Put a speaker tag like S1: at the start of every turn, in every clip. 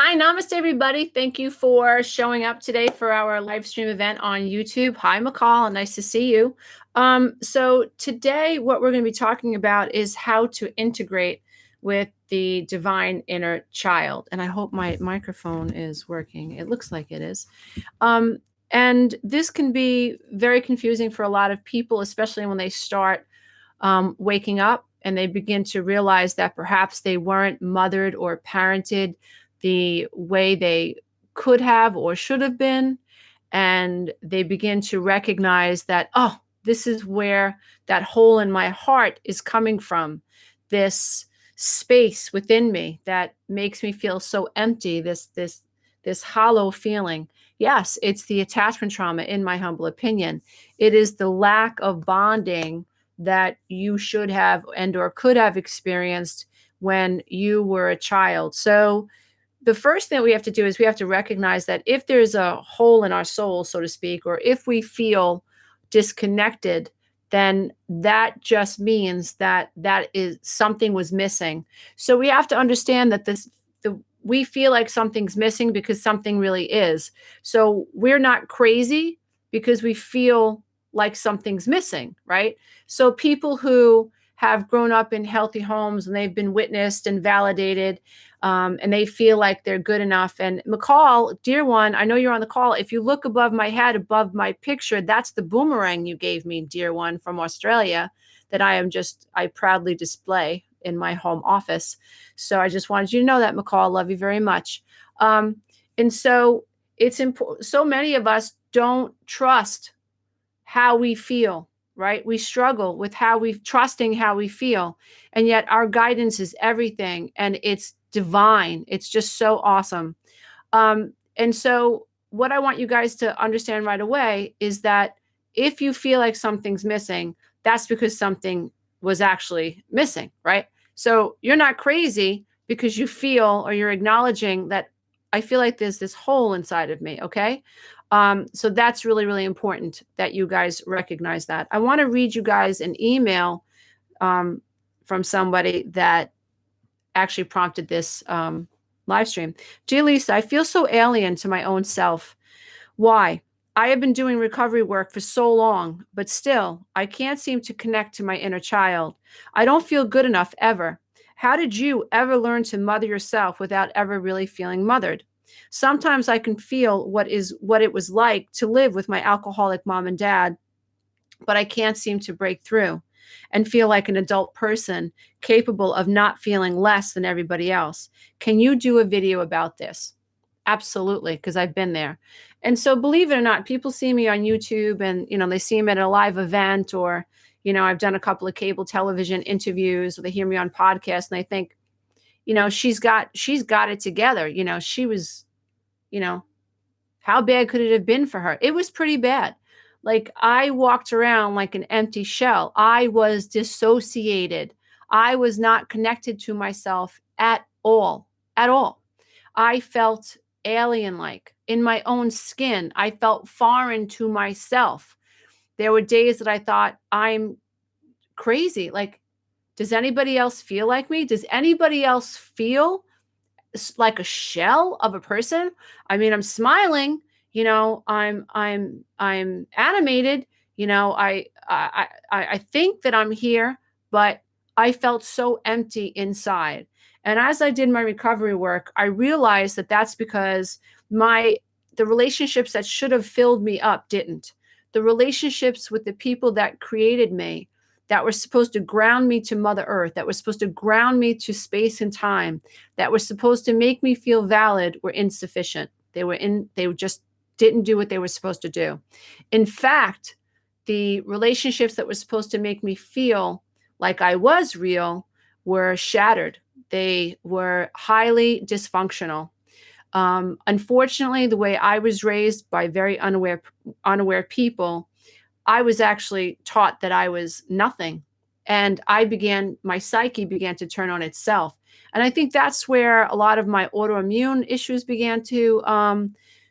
S1: Hi, namaste, everybody. Thank you for showing up today for our live stream event on YouTube. Hi, McCall. Nice to see you. So today, what we're going to be talking about is how to integrate with the divine inner child. And I hope my microphone is working. It looks like it is. Um, and this can be very confusing for a lot of people, especially when they start waking up and they begin to realize that perhaps they weren't mothered or parented the way they could have or should have been. And they begin to recognize that, oh, this is where that hole in my heart is coming from. This space within me that makes me feel so empty, this hollow feeling. Yes, it's the attachment trauma, in my humble opinion. It is the lack of bonding that you should have and or could have experienced when you were a child. So the first thing we have to do is we have to recognize that if there's a hole in our soul, so to speak, or if we feel disconnected, then that just means that that is something was missing. So we have to understand that we feel like something's missing because something really is. So we're not crazy because we feel like something's missing, right? So people who have grown up in healthy homes and they've been witnessed and validated, and they feel like they're good enough. And McCall, dear one, I know you're on the call. If you look above my head, above my picture, that's the boomerang you gave me, dear one, from Australia, that I proudly display in my home office. So I just wanted you to know that, McCall. Love you very much. And so it's important. So many of us don't trust how we feel, right? We struggle with trusting how we feel. And yet our guidance is everything. And it's divine. It's just so awesome. And so what I want you guys to understand right away is that if you feel like something's missing, that's because something was actually missing, right? So you're not crazy because you feel or you're acknowledging that I feel like there's this hole inside of me, okay? So that's really, really important that you guys recognize that. I want to read you guys an email from somebody that actually prompted this live stream. Dear Lisa, I feel so alien to my own self. Why? I have been doing recovery work for so long, but still, I can't seem to connect to my inner child. I don't feel good enough ever. How did you ever learn to mother yourself without ever really feeling mothered? Sometimes I can feel what it was like to live with my alcoholic mom and dad, but I can't seem to break through and feel like an adult person capable of not feeling less than everybody else. Can you do a video about this? Absolutely, because I've been there. And so believe it or not, people see me on YouTube and, they see me at a live event or, I've done a couple of cable television interviews or they hear me on podcasts and they think, she's got it together. She was, how bad could it have been for her? It was pretty bad. Like I walked around like an empty shell. I was dissociated. I was not connected to myself at all, at all. I felt alien like in my own skin. I felt foreign to myself. There were days that I thought, I'm crazy. Like, does anybody else feel like me? Does anybody else feel like a shell of a person? I mean, I'm smiling, I'm animated, I think that I'm here, but I felt so empty inside. And as I did my recovery work, I realized that that's because the relationships that should have filled me up didn't. The relationships with the people that created me, that were supposed to ground me to Mother Earth, that were supposed to ground me to space and time, that were supposed to make me feel valid, were insufficient. They just didn't do what they were supposed to do. In fact, the relationships that were supposed to make me feel like I was real were shattered. They were highly dysfunctional. Unfortunately, the way I was raised by very unaware people, I was actually taught that I was nothing. And my psyche began to turn on itself. And I think that's where a lot of my autoimmune issues began to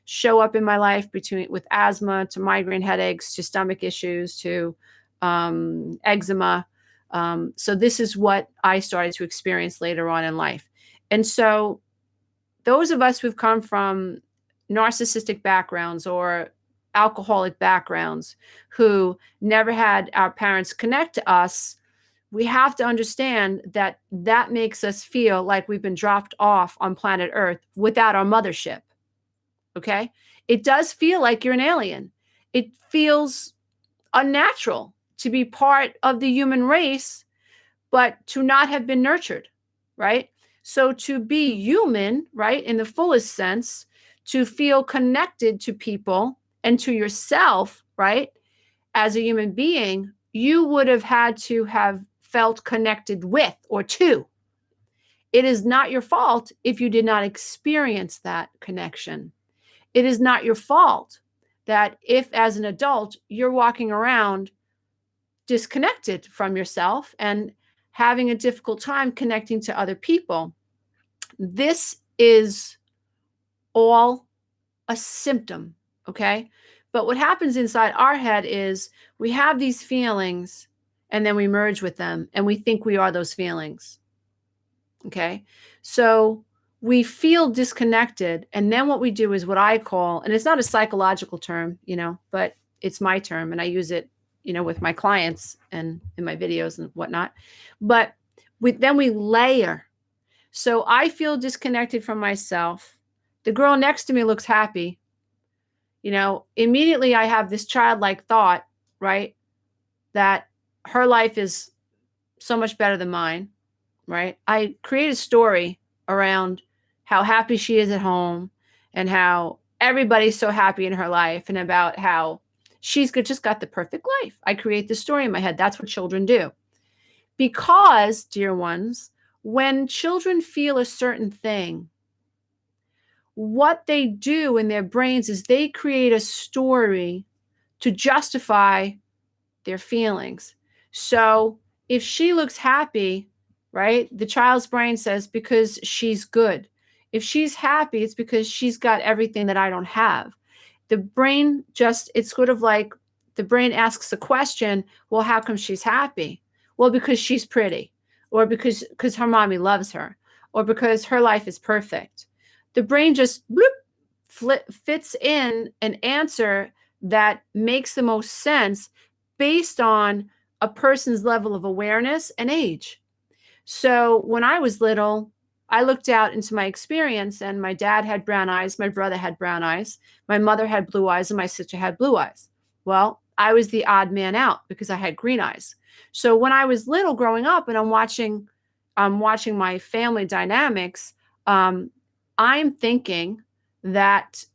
S1: show up in my life, with asthma to migraine headaches to stomach issues to eczema. So this is what I started to experience later on in life. And so those of us who've come from narcissistic backgrounds or alcoholic backgrounds who never had our parents connect to us, we have to understand that that makes us feel like we've been dropped off on planet Earth without our mothership. Okay? It does feel like you're an alien. It feels unnatural to be part of the human race, but to not have been nurtured, right? So to be human, right, in the fullest sense, to feel connected to people and to yourself, right, as a human being, you would have had to have felt connected with or to. It is not your fault if you did not experience that connection. It is not your fault that if, as an adult, you're walking around disconnected from yourself and having a difficult time connecting to other people. This is all a symptom, okay? But what happens inside our head is we have these feelings and then we merge with them and we think we are those feelings, okay? So we feel disconnected, and then what we do is what I call, and it's not a psychological term, but it's my term and I use it, with my clients and in my videos and whatnot. But then we layer. So I feel disconnected from myself. The girl next to me looks happy. Immediately I have this childlike thought, right? That her life is so much better than mine, right? I create a story around how happy she is at home and how everybody's so happy in her life and about how she's just got the perfect life. I create this story in my head. That's what children do. Because, dear ones, when children feel a certain thing, what they do in their brains is they create a story to justify their feelings. So if she looks happy, right, the child's brain says because she's good. If she's happy, it's because she's got everything that I don't have. The brain it's sort of like the brain asks a question, well, how come she's happy? Well, because she's pretty, or because her mommy loves her, or because her life is perfect. The brain just fits in an answer that makes the most sense based on a person's level of awareness and age. So when I was little, I looked out into my experience, and my dad had brown eyes, my brother had brown eyes, my mother had blue eyes, and my sister had blue eyes. Well, I was the odd man out because I had green eyes. So when I was little growing up and I'm watching my family dynamics, I'm thinking that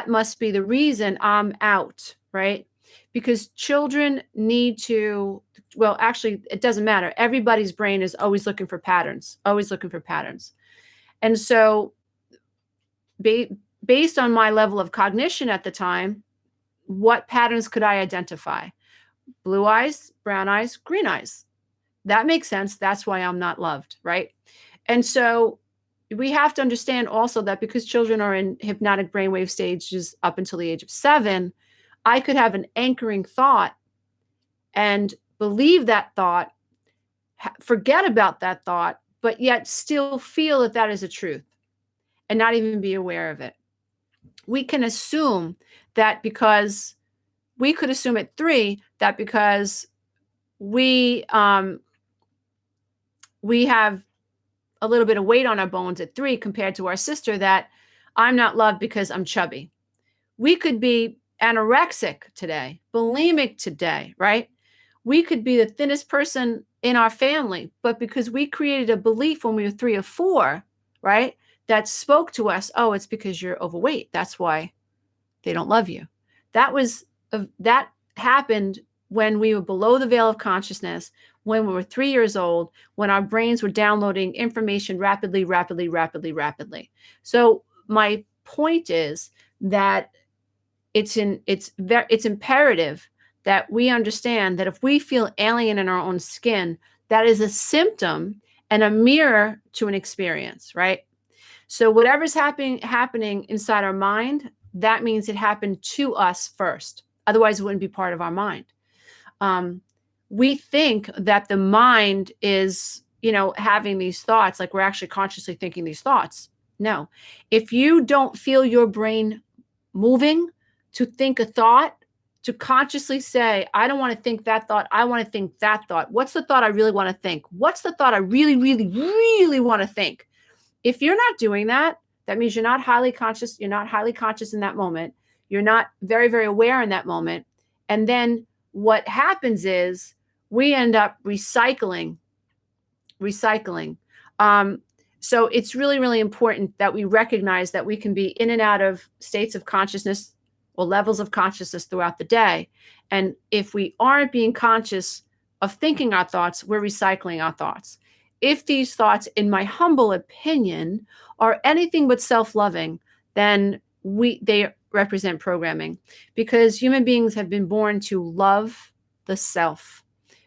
S1: must be the reason I'm out, right? Because children need to, well, actually, it doesn't matter. Everybody's brain is always looking for patterns, always looking for patterns. And so based on my level of cognition at the time, what patterns could I identify? Blue eyes, brown eyes, green eyes. That makes sense. That's why I'm not loved, right? And so we have to understand also that because children are in hypnotic brainwave stages up until the age of 7, I could have an anchoring thought and believe that thought, forget about that thought, but yet still feel that is a truth and not even be aware of it. We can assume that because we could assume at 3 that because we have a little bit of weight on our bones at 3 compared to our sister, that I'm not loved because I'm chubby. We could be anorexic today, bulimic today, right? We could be the thinnest person in our family, but because we created a belief when we were 3 or 4, right, that spoke to us, oh, it's because you're overweight. That's why they don't love you. That happened when we were below the veil of consciousness, when we were 3 years old, when our brains were downloading information rapidly. So my point is that it's imperative that we understand that if we feel alien in our own skin, that is a symptom and a mirror to an experience, right? So whatever's happening inside our mind, that means it happened to us first. Otherwise, it wouldn't be part of our mind. We think that the mind is, having these thoughts, like we're actually consciously thinking these thoughts. No. If you don't feel your brain moving to think a thought, to consciously say, I don't want to think that thought. I want to think that thought. What's the thought I really want to think? What's the thought I really, really, really want to think? If you're not doing that, that means you're not highly conscious. You're not highly conscious in that moment. You're not very, very aware in that moment. And then what happens is we end up recycling. So it's really, really important that we recognize that we can be in and out of states of consciousness or levels of consciousness throughout the day. And if we aren't being conscious of thinking our thoughts, we're recycling our thoughts. If these thoughts, in my humble opinion, are anything but self-loving, then they represent programming, because human beings have been born to love the self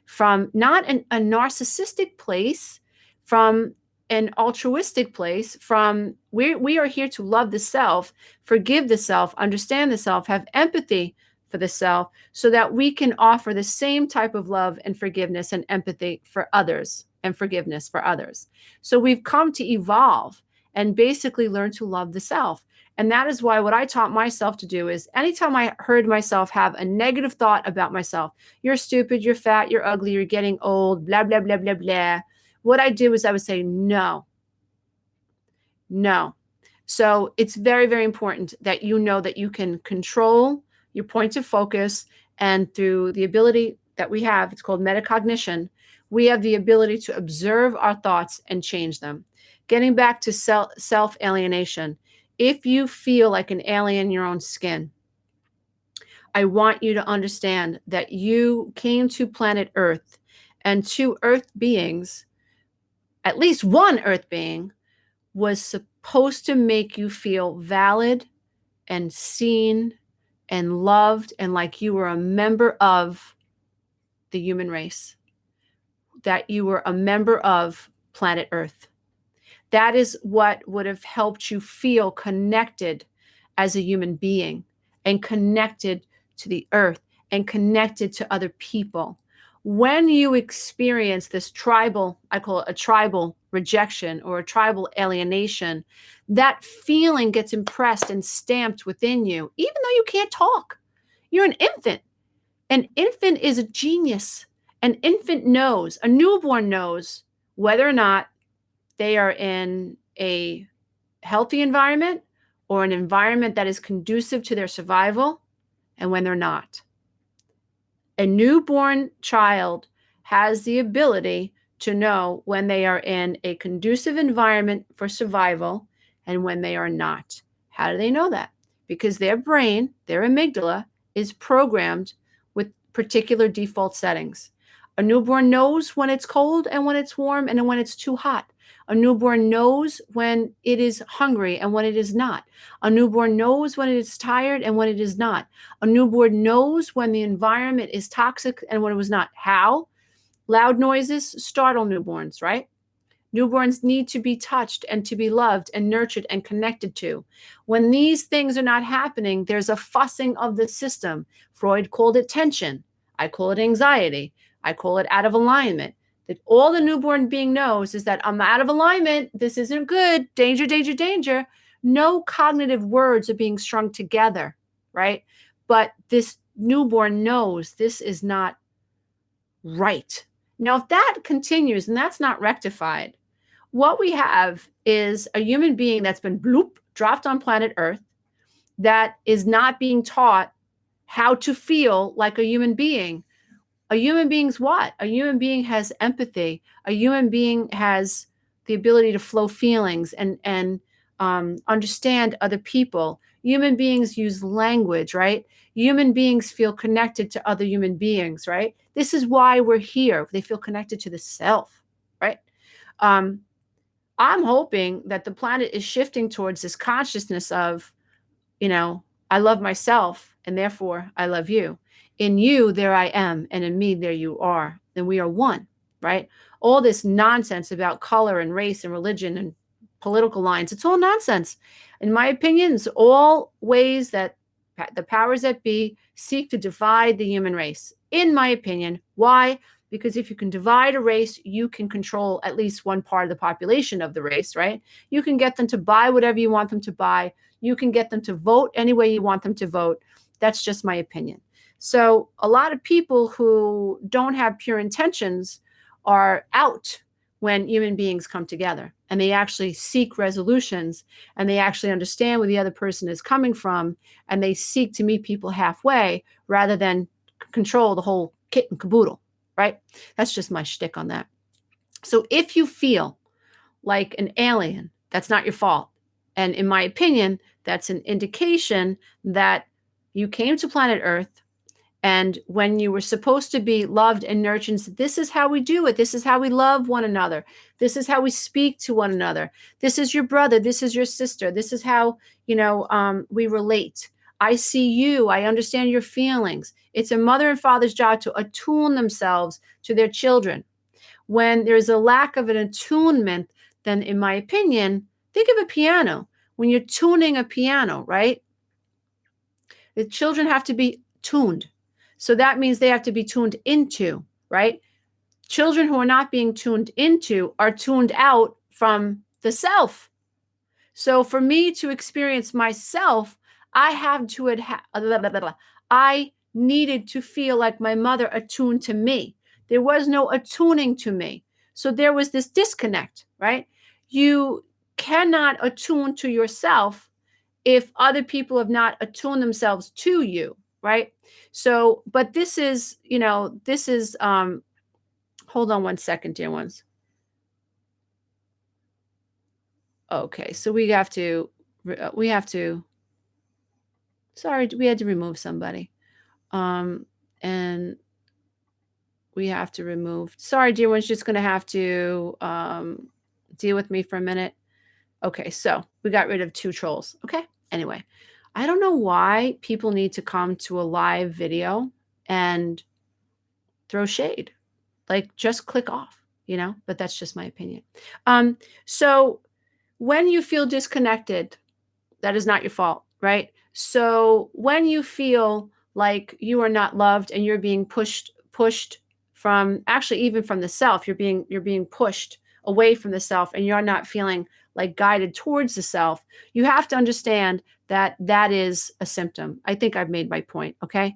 S1: from not a narcissistic place, from an altruistic place, from we are here to love the self, forgive the self, understand the self, have empathy for the self, so that we can offer the same type of love and forgiveness and empathy for others and forgiveness for others. So we've come to evolve and basically learn to love the self. And that is why what I taught myself to do is anytime I heard myself have a negative thought about myself, you're stupid, you're fat, you're ugly, you're getting old, blah, blah, blah, blah, blah. What I do is I would say, no. So it's very, very important that you know that you can control your point of focus. And through the ability that we have, it's called metacognition, we have the ability to observe our thoughts and change them. Getting back to self-alienation, if you feel like an alien in your own skin, I want you to understand that you came to planet Earth, and two Earth beings, at least one Earth being, was supposed to make you feel valid and seen and loved and like you were a member of the human race, that you were a member of planet Earth. That is what would have helped you feel connected as a human being and connected to the earth and connected to other people. When you experience this tribal, I call it a tribal rejection or a tribal alienation, that feeling gets impressed and stamped within you, even though you can't talk. You're an infant. An infant is a genius. An infant knows, a newborn knows whether or not they are in a healthy environment or an environment that is conducive to their survival, and when they're not. A newborn child has the ability to know when they are in a conducive environment for survival and when they are not. How do they know that? Because their brain, their amygdala, is programmed with particular default settings. A newborn knows when it's cold and when it's warm and when it's too hot. A newborn knows when it is hungry and when it is not. A newborn knows when it is tired and when it is not. A newborn knows when the environment is toxic and when it was not. How? Loud noises startle newborns, right? Newborns need to be touched and to be loved and nurtured and connected to. When these things are not happening, there's a fussing of the system. Freud called it tension. I call it anxiety. I call it out of alignment. That all the newborn being knows is that I'm out of alignment. This isn't good. Danger, danger, danger. No cognitive words are being strung together, right? But this newborn knows this is not right. Now, if that continues and that's not rectified, what we have is a human being that's been bloop, dropped on planet Earth, that is not being taught how to feel like a human being. A human being's what? A human being has empathy. A human being has the ability to flow feelings and understand other people. Human beings use language, right? Human beings feel connected to other human beings, right? This is why we're here. They feel connected to the self, right? I'm hoping that the planet is shifting towards this consciousness of, I love myself and therefore I love you. In you, there I am, and in me, there you are. And we are one, right? All this nonsense about color and race and religion and political lines, it's all nonsense. In my opinion, it's all ways that the powers that be seek to divide the human race. In my opinion. Why? Because if you can divide a race, you can control at least one part of the population of the race, right? You can get them to buy whatever you want them to buy. You can get them to vote any way you want them to vote. That's just my opinion. So a lot of people who don't have pure intentions are out when human beings come together and they actually seek resolutions and they actually understand where the other person is coming from and they seek to meet people halfway rather than control the whole kit and caboodle, right? That's just my shtick on that. So if you feel like an alien, that's not your fault. And in my opinion, that's an indication that you came to planet Earth. And when you were supposed to be loved and nurtured, this is how we do it. This is how we love one another. This is how we speak to one another. This is your brother. This is your sister. This is how, we relate. I see you. I understand your feelings. It's a mother and father's job to attune themselves to their children. When there's a lack of an attunement, then in my opinion, think of a piano. When you're tuning a piano, right? The children have to be tuned. So that means they have to be tuned into, right? Children who are not being tuned into are tuned out from the self. So for me to experience myself, I have to I needed to feel like my mother attuned to me. There was no attuning to me. So there was this disconnect, right? You cannot attune to yourself if other people have not attuned themselves to you, right? So, but this is, hold on one second, dear ones. Okay, so sorry, we had to remove somebody. And we have to remove, sorry, dear ones, just going to have to deal with me for a minute. Okay, so we got rid of 2 trolls. Okay, anyway, I don't know why people need to come to a live video and throw shade. Like, just click off, but that's just my opinion. So when you feel disconnected, that is not your fault, right? So when you feel like you are not loved and you're being pushed from, actually even from the self, you're being pushed away from the self and you're not feeling like guided towards the self, you have to understand that that is a symptom. I think I've made my point. Okay.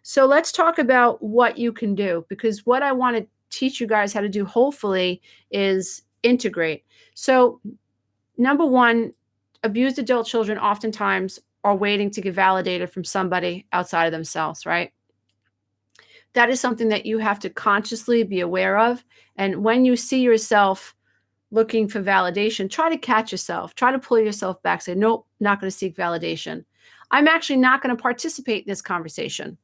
S1: So let's talk about what you can do, because what I want to teach you guys how to do, hopefully, is integrate. So number one, abused adult children oftentimes are waiting to get validated from somebody outside of themselves, right? That is something that you have to consciously be aware of. And when you see yourself looking for validation, try to catch yourself, try to pull yourself back, say, nope, not going to seek validation. I'm actually not going to participate in this conversation.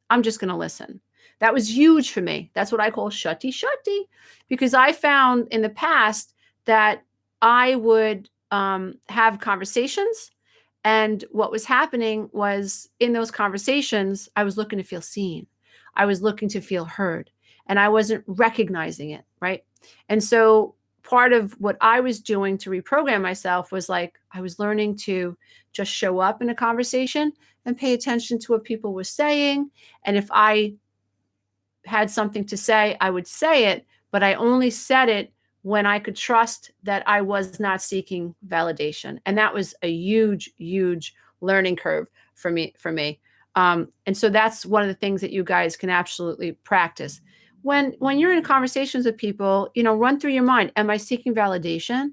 S1: I'm just going to listen. That was huge for me. That's what I call shutty, because I found in the past that I would have conversations. And what was happening was, in those conversations, I was looking to feel seen. I was looking to feel heard, and I wasn't recognizing it, right? And so part of what I was doing to reprogram myself was, like, I was learning to just show up in a conversation and pay attention to what people were saying. And if I had something to say, I would say it, but I only said it when I could trust that I was not seeking validation. And that was a huge, huge learning curve for me. And so that's one of the things that you guys can absolutely practice. When you're in conversations with people, run through your mind, am I seeking validation?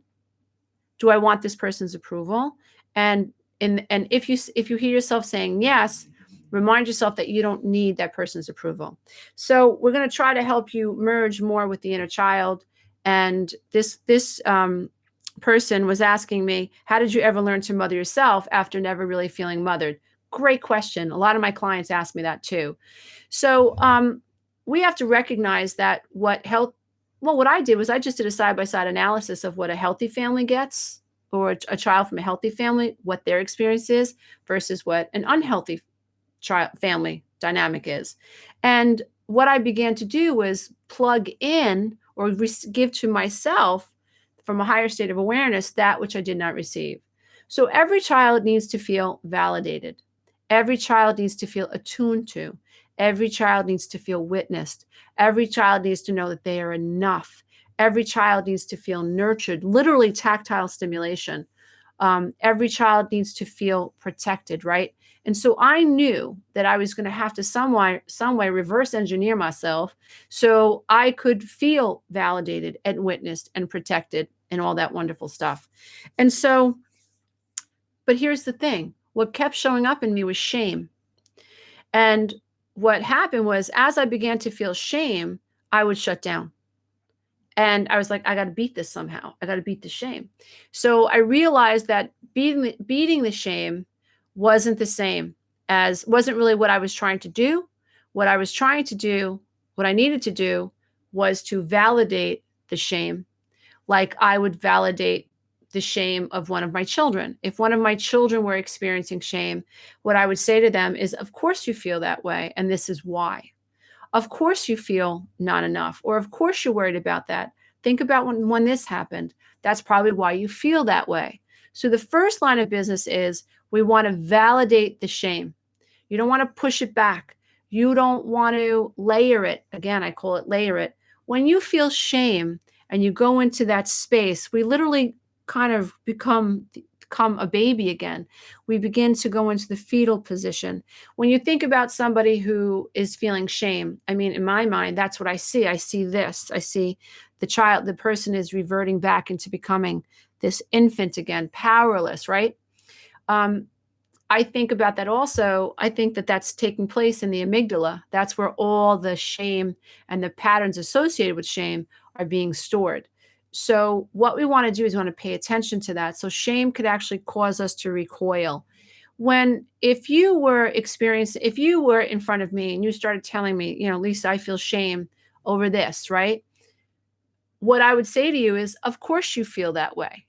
S1: Do I want this person's approval? And if you hear yourself saying yes, remind yourself that you don't need that person's approval. So we're going to try to help you merge more with the inner child. And this person was asking me, how did you ever learn to mother yourself after never really feeling mothered? Great question. A lot of my clients ask me that too. So we have to recognize that what I did was I just did a side-by-side analysis of what a healthy family gets, or a child from a healthy family, what their experience is versus what an unhealthy child family dynamic is. And what I began to do was plug in or give to myself from a higher state of awareness that which I did not receive. So every child needs to feel validated. Every child needs to feel attuned to. Every child needs to feel witnessed. Every child needs to know that they are enough. Every child needs to feel nurtured, literally tactile stimulation. Every child needs to feel protected, right? And so I knew that I was going to have to some way reverse engineer myself so I could feel validated and witnessed and protected and all that wonderful stuff. And so, but here's the thing, what kept showing up in me was shame. And what happened was, as I began to feel shame, I would shut down. And I was like, I got to beat this somehow. I got to beat the shame. So I realized that beating the shame wasn't the same as, wasn't really what I was trying to do. What I was trying to do, what I needed to do was to validate the shame, like I would validate the shame of one of my children. If one of my children were experiencing shame, what I would say to them is, of course you feel that way, and this is why. Of course you feel not enough, or of course you're worried about that. Think about when this happened. That's probably why you feel that way. So the first line of business is we want to validate the shame. You don't want to push it back. You don't want to layer it. Again, I call it layer it. When you feel shame and you go into that space, we literally kind of become a baby again. We begin to go into the fetal position. When you think about somebody who is feeling shame, I mean, in my mind, that's what I see. I see this. I see the person is reverting back into becoming this infant again, powerless, right? I think about that also. I think that that's taking place in the amygdala. That's where all the shame and the patterns associated with shame are being stored. So what we want to do is we want to pay attention to that. So shame could actually cause us to recoil. If you were in front of me and you started telling me, Lisa, I feel shame over this, right? What I would say to you is, of course you feel that way.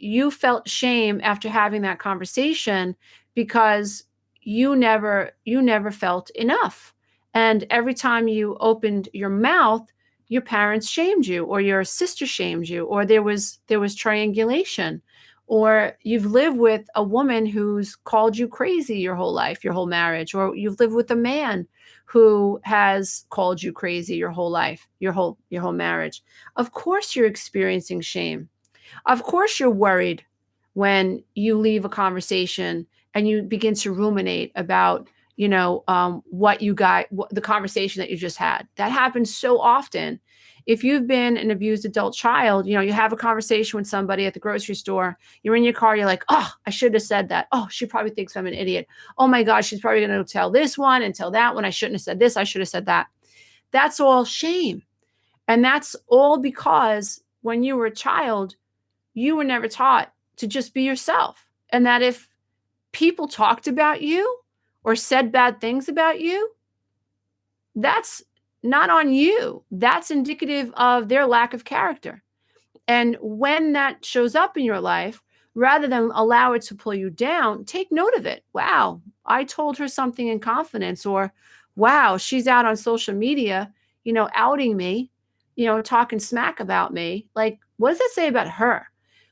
S1: You felt shame after having that conversation because you never felt enough. And every time you opened your mouth, your parents shamed you, or your sister shamed you, or there was triangulation, or you've lived with a woman who's called you crazy your whole life, your whole marriage, or you've lived with a man who has called you crazy your whole life, your whole marriage. Of course you're experiencing shame. Of course you're worried when you leave a conversation and you begin to ruminate about, the conversation that you just had. That happens so often. If you've been an abused adult child, you have a conversation with somebody at the grocery store, you're in your car, you're like, oh, I should have said that. Oh, she probably thinks I'm an idiot. Oh my gosh, she's probably going to tell this one and tell that one. I shouldn't have said this. I should have said that. That's all shame. And that's all because when you were a child, you were never taught to just be yourself. And that if people talked about you or said bad things about you, that's not on you. That's indicative of their lack of character. And when that shows up in your life, rather than allow it to pull you down, take note of it. Wow, I told her something in confidence, or wow, she's out on social media, outing me, talking smack about me. Like, what does that say about her?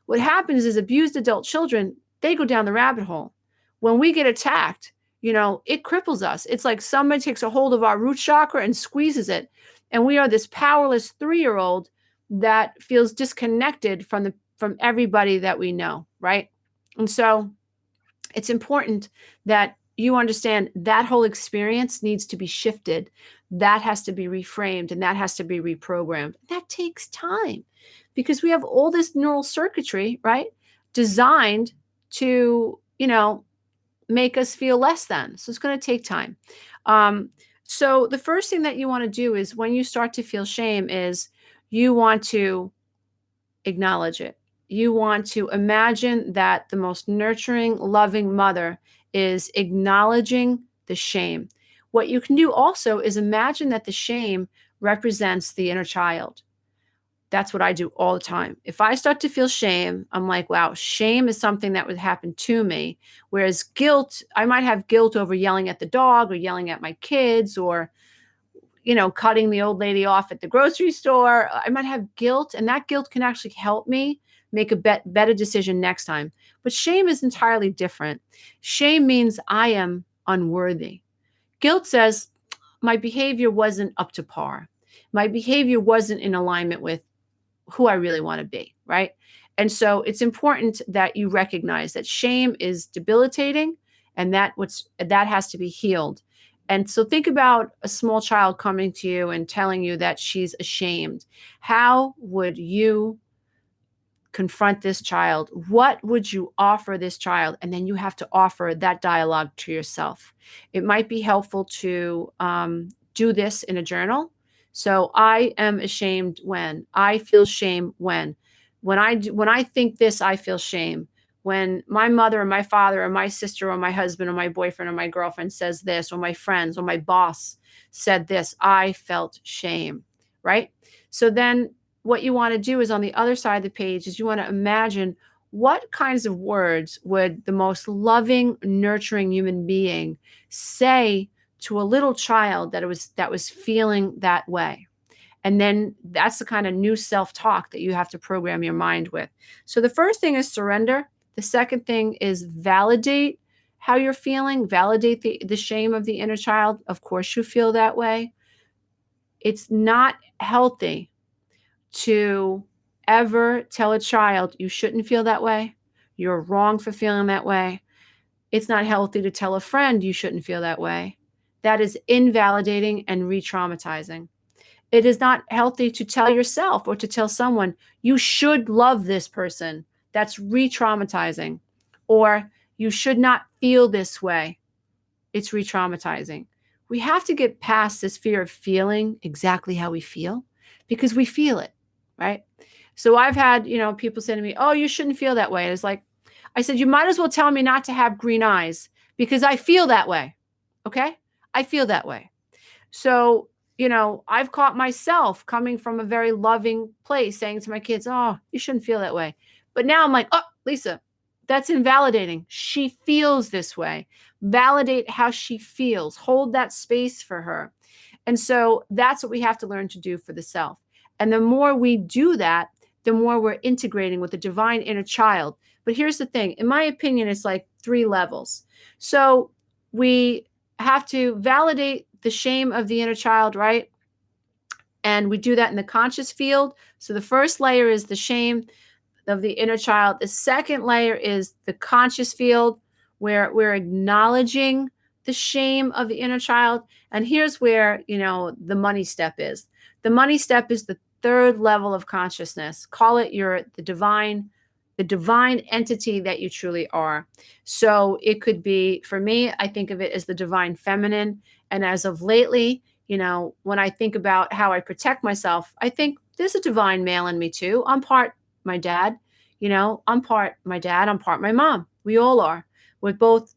S1: What happens is abused adult children, they go down the rabbit hole. When we get attacked, it cripples us. It's like somebody takes a hold of our root chakra and squeezes it. And we are this powerless 3-year-old that feels disconnected from everybody that we know, right? And so it's important that you understand that whole experience needs to be shifted. That has to be reframed, and that has to be reprogrammed. That takes time because we have all this neural circuitry, right, designed to, make us feel less than. So it's going to take time. So the first thing that you want to do is, when you start to feel shame, is you want to acknowledge it. You want to imagine that the most nurturing, loving mother is acknowledging the shame. What you can do also is imagine that the shame represents the inner child. That's what I do all the time. If I start to feel shame, I'm like, wow, shame is something that would happen to me. Whereas guilt, I might have guilt over yelling at the dog or yelling at my kids, or cutting the old lady off at the grocery store. I might have guilt, and that guilt can actually help me make a better decision next time. But shame is entirely different. Shame means I am unworthy. Guilt says, my behavior wasn't up to par. My behavior wasn't in alignment with who I really want to be, right? And so it's important that you recognize that shame is debilitating and that has to be healed. And so think about a small child coming to you and telling you that she's ashamed. How would you confront this child? What would you offer this child? And then you have to offer that dialogue to yourself. It might be helpful to do this in a journal. So I am ashamed when I feel shame when I think this, I feel shame. When my mother or my father or my sister or my husband or my boyfriend or my girlfriend says this, or my friends or my boss said this, I felt shame, right? So then what you want to do is on the other side of the page is you want to imagine what kinds of words would the most loving, nurturing human being say to a little child that was feeling that way. And then that's the kind of new self-talk that you have to program your mind with. So the first thing is surrender. The second thing is validate how you're feeling, validate the shame of the inner child. Of course you feel that way. It's not healthy to ever tell a child you shouldn't feel that way. You're wrong for feeling that way. It's not healthy to tell a friend you shouldn't feel that way. That is invalidating and re-traumatizing. It is not healthy to tell yourself or to tell someone you should love this person. That's re-traumatizing. Or you should not feel this way. It's re-traumatizing. We have to get past this fear of feeling exactly how we feel because we feel it, right? So I've had, people say to me, "Oh, you shouldn't feel that way." And it's like, I said, you might as well tell me not to have green eyes because I feel that way. Okay? I feel that way. So, I've caught myself coming from a very loving place saying to my kids, "Oh, you shouldn't feel that way." But now I'm like, "Oh, Lisa, that's invalidating. She feels this way." Validate how she feels. Hold that space for her. And so that's what we have to learn to do for the self. And the more we do that, the more we're integrating with the divine inner child. But here's the thing, in my opinion, it's like 3 levels. So we have to validate the shame of the inner child, right? And we do that in the conscious field. So the first layer is the shame of the inner child. The second layer is the conscious field, where we're acknowledging the shame of the inner child. And here's where, the money step is. The money step is the third level of consciousness. Call it the divine entity that you truly are. So it could be, for me, I think of it as the divine feminine. And as of lately, when I think about how I protect myself, I think there's a divine male in me too. I'm part my dad. I'm part my dad, I'm part my mom. We all are. We've both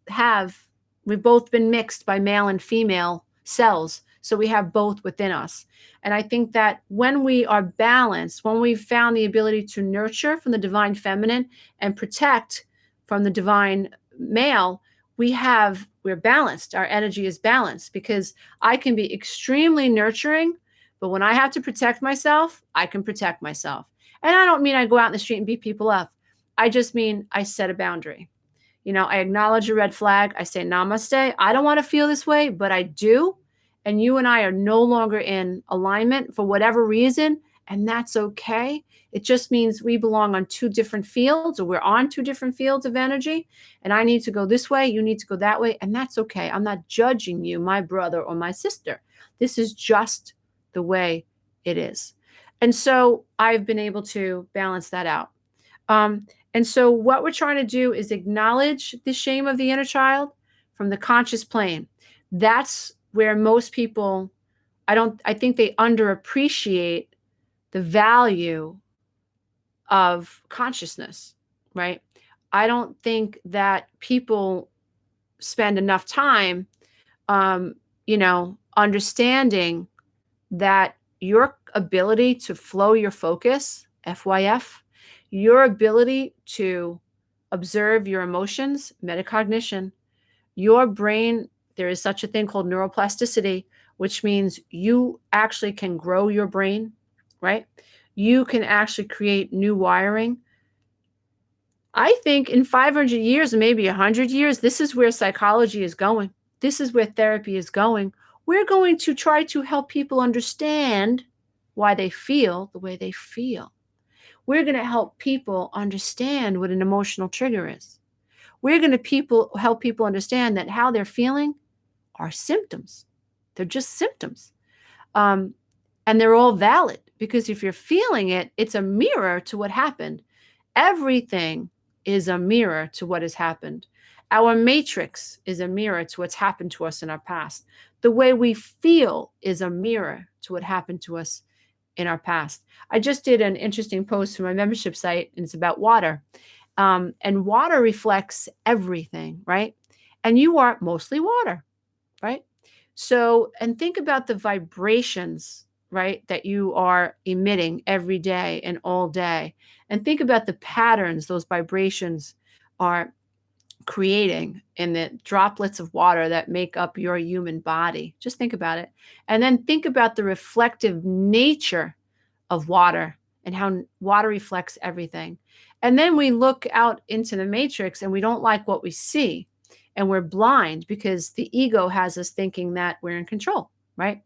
S1: been mixed by male and female cells. So we have both within us. And I think that when we are balanced, when we've found the ability to nurture from the divine feminine and protect from the divine male, we're balanced. Our energy is balanced because I can be extremely nurturing, but when I have to protect myself, I can protect myself. And I don't mean I go out in the street and beat people up. I just mean I set a boundary. I acknowledge a red flag. I say namaste. I don't want to feel this way, but I do. And you and I are no longer in alignment for whatever reason. And that's okay. It just means we belong on 2 different fields, or we're on 2 different fields of energy. And I need to go this way. You need to go that way. And that's okay. I'm not judging you, my brother or my sister. This is just the way it is. And so I've been able to balance that out. And so what we're trying to do is acknowledge the shame of the inner child from the conscious plane. That's where most people, I think they underappreciate the value of consciousness, right? I don't think that people spend enough time, understanding that your ability to flow your focus, FYF, your ability to observe your emotions, metacognition, your brain, there is such a thing called neuroplasticity, which means you actually can grow your brain, right? You can actually create new wiring. I think in 500 years, maybe 100 years, this is where psychology is going. This is where therapy is going. We're going to try to help people understand why they feel the way they feel. We're going to help people understand what an emotional trigger is. We're going to help people understand that how they're feeling are symptoms. They're just symptoms. Um, and they're all valid, because if you're feeling it, it's a mirror to what happened. Everything is a mirror to what has happened. Our matrix is a mirror to what's happened to us in our past. The way we feel is a mirror to what happened to us in our past. I just did an interesting post for my membership site, and it's about water. And water reflects everything, right? And you are mostly water, right? So, and think about the vibrations, right, that you are emitting every day and all day. And think about the patterns those vibrations are creating in the droplets of water that make up your human body. Just think about it. And then think about the reflective nature of water and how water reflects everything. And then we look out into the matrix and we don't like what we see. And we're blind because the ego has us thinking that we're in control, right?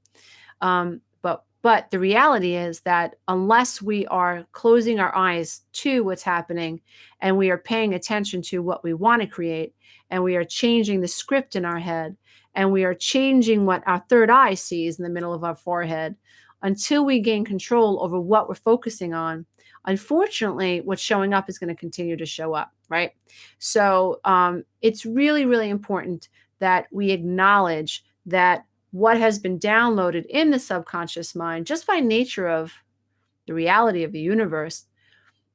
S1: But the reality is that unless we are closing our eyes to what's happening and we are paying attention to what we want to create, and we are changing the script in our head, and we are changing what our third eye sees in the middle of our forehead, until we gain control over what we're focusing on, unfortunately, what's showing up is going to continue to show up, right? So it's really, really important that we acknowledge that what has been downloaded in the subconscious mind, just by nature of the reality of the universe,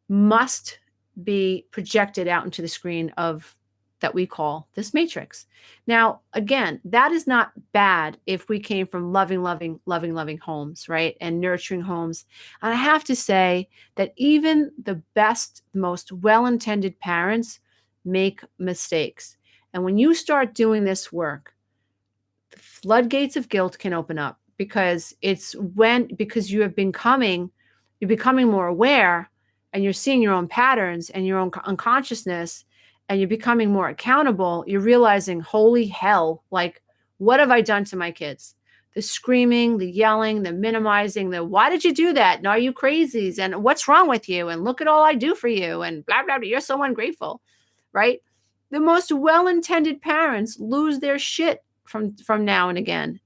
S1: must be projected out into the screen of that we call this matrix. Now, again, that is not bad if we came from loving homes, right? And nurturing homes. And I have to say that even the best, most well-intended parents make mistakes. And when you start doing this work, the floodgates of guilt can open up, because because you're becoming more aware, and you're seeing your own patterns and your own unconsciousness, and you're becoming more accountable. You're realizing, holy hell, like, what have I done to my kids? The screaming, the yelling, the minimizing, the why did you do that? And are you crazies? And what's wrong with you? And look at all I do for you, and blah, blah, blah. You're so ungrateful, right? The most well-intended parents lose their shit from now and again,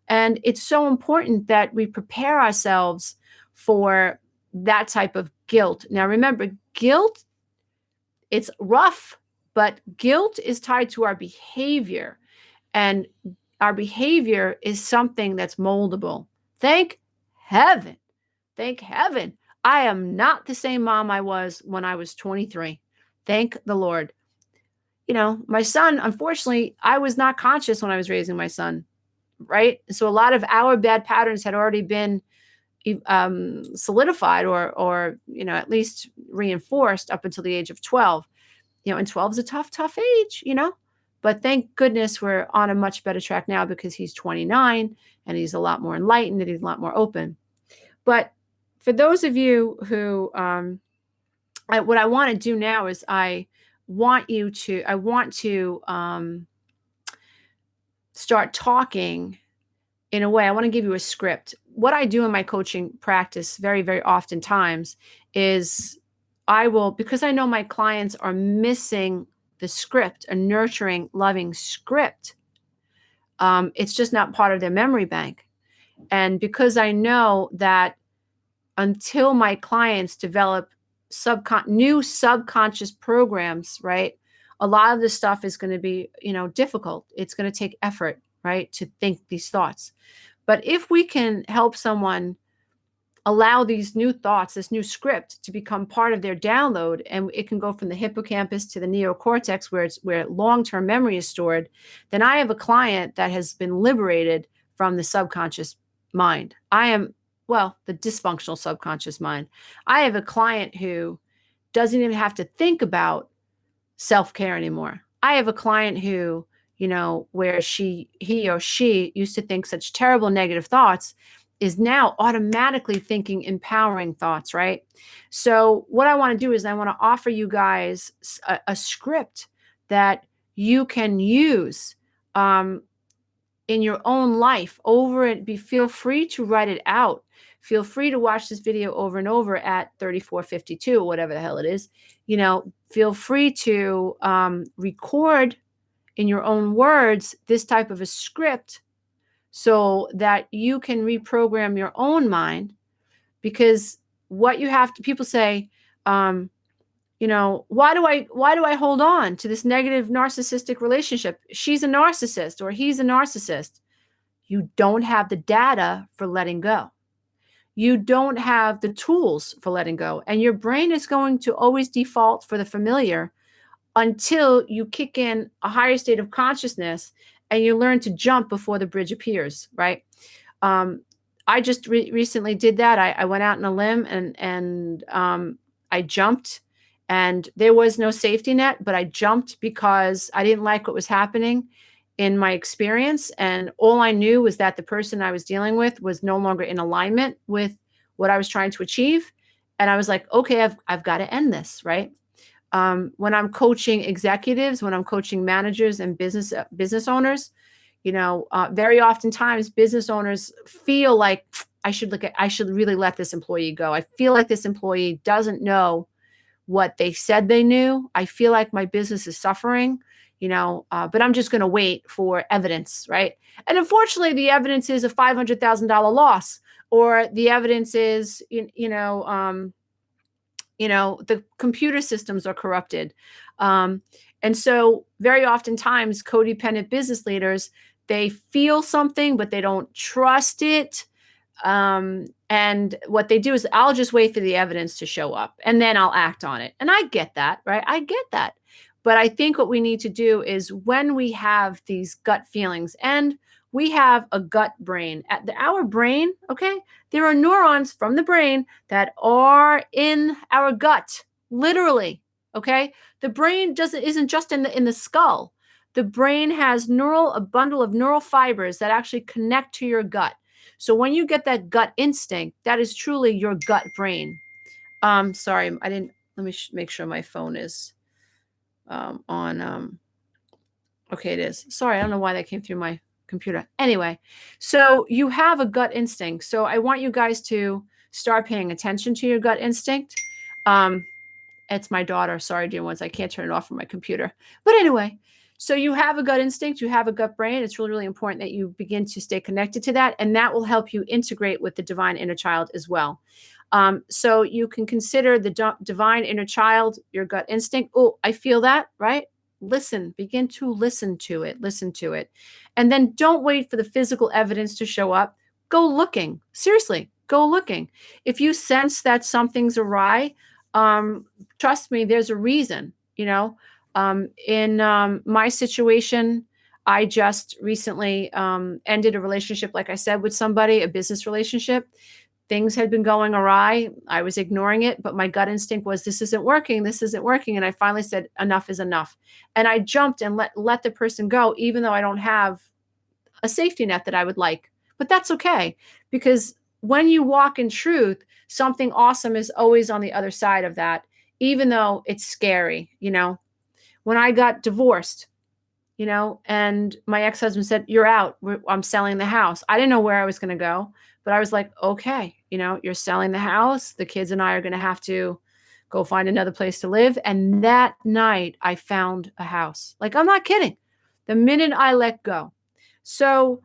S1: and it's so important that we prepare ourselves for that type of guilt. Now, remember, guilt, it's rough, but guilt is tied to our behavior, and our behavior is something that's moldable. Thank heaven. Thank heaven. I am not the same mom I was when I was 23. Thank the Lord. My son, unfortunately, I was not conscious when I was raising my son, right? So a lot of our bad patterns had already been solidified, or at least reinforced up until the age of 12. And 12 is a tough age, but thank goodness we're on a much better track now, because he's 29 and he's a lot more enlightened and he's a lot more open. But for those of you who, what I want to do now is I want to start talking in a way. I want to give you a script. What I do in my coaching practice very, very oftentimes is because I know my clients are missing the script, a nurturing, loving script. It's just not part of their memory bank. And because I know that until my clients develop new subconscious programs, right, a lot of this stuff is going to be, difficult. It's going to take effort, right, to think these thoughts. But if we can help someone allow these new thoughts, this new script, to become part of their download, and it can go from the hippocampus to the neocortex, where long-term memory is stored, then I have a client that has been liberated from the subconscious mind. The dysfunctional subconscious mind. I have a client who doesn't even have to think about self-care anymore. I have a client who, where he or she used to think such terrible negative thoughts, is now automatically thinking empowering thoughts, right? So what I want to do is I want to offer you guys a script that you can use in your own life over it. Feel free to write it out. Feel free to watch this video over and over at 3452, whatever the hell it is. Feel free to record in your own words this type of a script so that you can reprogram your own mind. Because what you have to, people say, why do I hold on to this negative narcissistic relationship? She's a narcissist or he's a narcissist. You don't have the data for letting go. You don't have the tools for letting go. And your brain is going to always default for the familiar until you kick in a higher state of consciousness and you learn to jump before the bridge appears, right? I just recently did that. I went out on a limb and I jumped, and there was no safety net, but I jumped because I didn't like what was happening in my experience. And all I knew was that the person I was dealing with was no longer in alignment with what I was trying to achieve. And I was like, okay, I've got to end this, right? When I'm coaching executives, when I'm coaching managers and business owners, very oftentimes business owners feel like I should really let this employee go. I feel like this employee doesn't know what they said they knew. I feel like my business is suffering, but I'm just going to wait for evidence, right? And unfortunately, the evidence is a $500,000 loss, or the evidence is, the computer systems are corrupted. And so very oftentimes codependent business leaders, they feel something, but they don't trust it. And what they do is, I'll just wait for the evidence to show up and then I'll act on it. And I get that, right? I get that. But I think what we need to do is, when we have these gut feelings, and we have a gut brain, our brain, okay? There are neurons from the brain that are in our gut, literally, okay? The brain isn't just in the skull. The brain has a bundle of neural fibers that actually connect to your gut. So when you get that gut instinct, that is truly your gut brain. Sorry, let me make sure my phone is on. Okay, it is. Sorry, I don't know why that came through my computer. Anyway, so you have a gut instinct. So I want you guys to start paying attention to your gut instinct. It's my daughter. Sorry, dear ones. I can't turn it off from my computer. But anyway, so you have a gut instinct. You have a gut brain. It's really, really important that you begin to stay connected to that. And that will help you integrate with the divine inner child as well. So you can consider the divine inner child, your gut instinct. Oh, I feel that, right? Begin to listen to it. And then don't wait for the physical evidence to show up. Go looking. Seriously, go looking. If you sense that something's awry, trust me, there's a reason. In my situation, I just recently ended a relationship, like I said, with somebody, a business relationship. Things had been going awry. I was ignoring it, but my gut instinct was, this isn't working. And I finally said, enough is enough. And I jumped and let the person go, even though I don't have a safety net that I would like. But that's okay, because when you walk in truth, something awesome is always on the other side of that, even though it's scary. When I got divorced, and my ex-husband said, you're out. I'm selling the house. I didn't know where I was going to go, but I was like, okay, you're selling the house. The kids and I are going to have to go find another place to live. And that night I found a house. Like, I'm not kidding. The minute I let go. So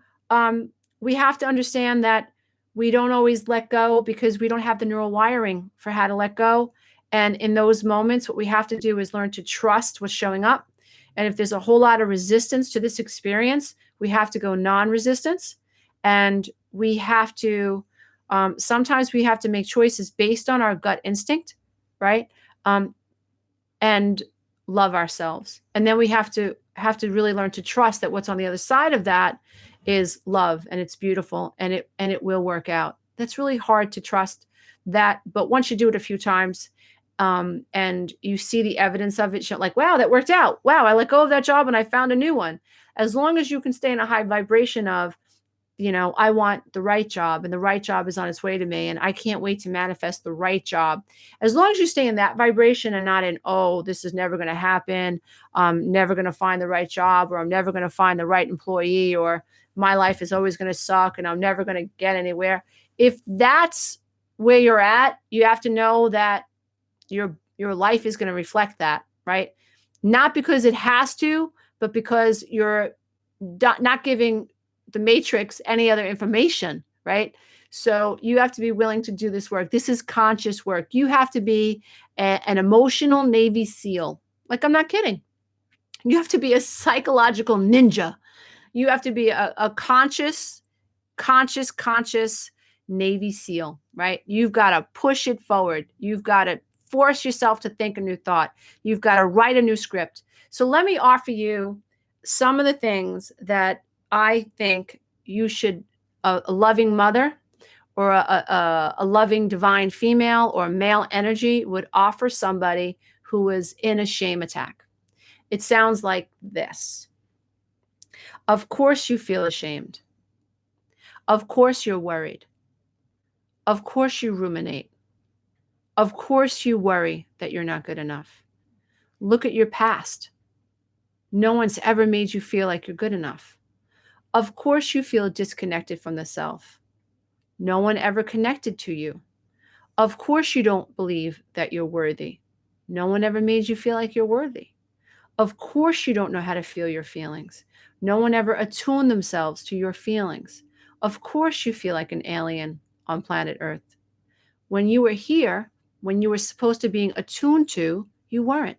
S1: we have to understand that we don't always let go because we don't have the neural wiring for how to let go. And in those moments, what we have to do is learn to trust what's showing up. And if there's a whole lot of resistance to this experience, we have to go non-resistance. And we have to, sometimes we have to make choices based on our gut instinct, right? And love ourselves. And then we have to really learn to trust that what's on the other side of that is love, and it's beautiful, and it will work out. That's really hard to trust that. But once you do it a few times, and you see the evidence of it, you're like, wow, that worked out. Wow, I let go of that job and I found a new one. As long as you can stay in a high vibration of, I want the right job, and the right job is on its way to me, and I can't wait to manifest the right job. As long as you stay in that vibration and not in, oh, this is never going to happen. I'm never going to find the right job, or I'm never going to find the right employee, or my life is always going to suck and I'm never going to get anywhere. If that's where you're at, you have to know that your life is going to reflect that, right? Not because it has to, but because you're not giving the matrix any other information, right? So you have to be willing to do this work. This is conscious work. You have to be an emotional Navy SEAL. Like, I'm not kidding. You have to be a psychological ninja. You have to be a conscious Navy SEAL, right? You've got to push it forward. You've got to force yourself to think a new thought. You've got to write a new script. So let me offer you some of the things that I think you should, a loving mother or a loving divine female or male energy would offer somebody who is in a shame attack. It sounds like this. Of course you feel ashamed. Of course you're worried. Of course you ruminate. Of course you worry that you're not good enough. Look at your past. No one's ever made you feel like you're good enough. Of course you feel disconnected from the self. No one ever connected to you. Of course you don't believe that you're worthy. No one ever made you feel like you're worthy. Of course you don't know how to feel your feelings. No one ever attuned themselves to your feelings. Of course you feel like an alien on planet Earth. When you were here, when you were supposed to be attuned to, you weren't.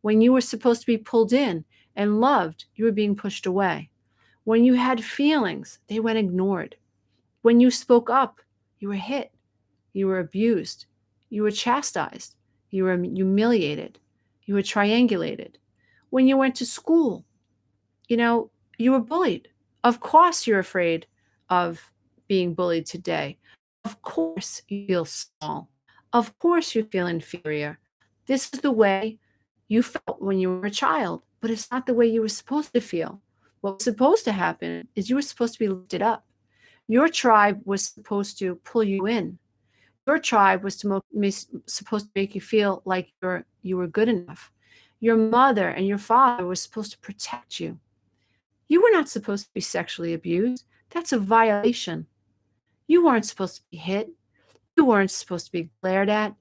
S1: When you were supposed to be pulled in and loved, you were being pushed away. When you had feelings, they went ignored. When you spoke up, you were hit. You were abused. You were chastised. You were humiliated. You were triangulated. When you went to school, you were bullied. Of course you're afraid of being bullied today. Of course you feel small. Of course you feel inferior. This is the way you felt when you were a child, but it's not the way you were supposed to feel. What was supposed to happen is you were supposed to be lifted up. Your tribe was supposed to pull you in. Your tribe was supposed to make you feel like you were good enough. Your mother and your father were supposed to protect you. You were not supposed to be sexually abused. That's a violation. You weren't supposed to be hit. You weren't supposed to be glared at.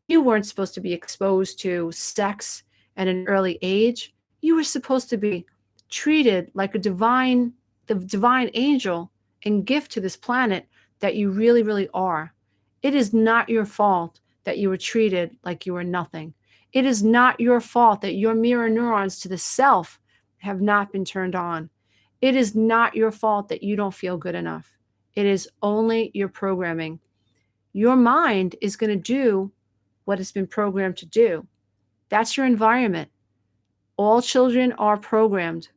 S1: You weren't supposed to be exposed to sex at an early age. You were supposed to be treated like the divine angel and gift to this planet that you really, really are. It is not your fault that you were treated like you were nothing. It is not your fault that your mirror neurons to the self have not been turned on. It is not your fault that you don't feel good enough. It is only your programming. Your mind is going to do what it's been programmed to do. That's your environment. All children are programmed,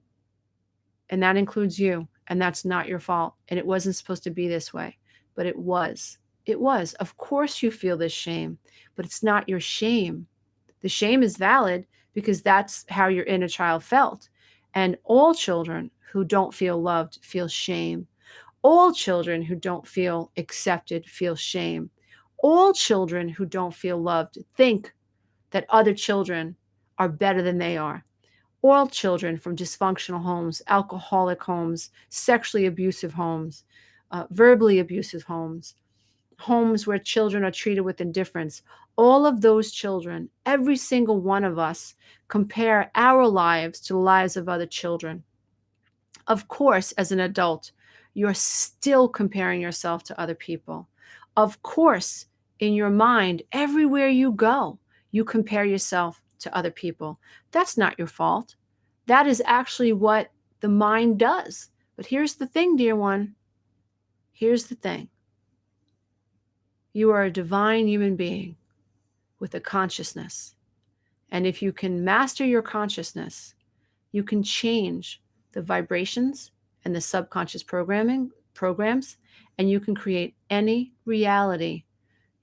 S1: and that includes you, and that's not your fault. And it wasn't supposed to be this way, but it was. It was. Of course you feel this shame, but it's not your shame. The shame is valid because that's how your inner child felt. And all children who don't feel loved feel shame. All children who don't feel accepted feel shame. All children who don't feel loved think that other children are better than they are. All children from dysfunctional homes, alcoholic homes, sexually abusive homes, verbally abusive homes, homes where children are treated with indifference. All of those children, every single one of us, compare our lives to the lives of other children. Of course, as an adult, you're still comparing yourself to other people. Of course, in your mind, everywhere you go, you compare yourself to other people. That's not your fault. That is actually what the mind does. But here's the thing, dear one. Here's the thing. You are a divine human being with a consciousness. And if you can master your consciousness, you can change the vibrations and the subconscious programs, and you can create any reality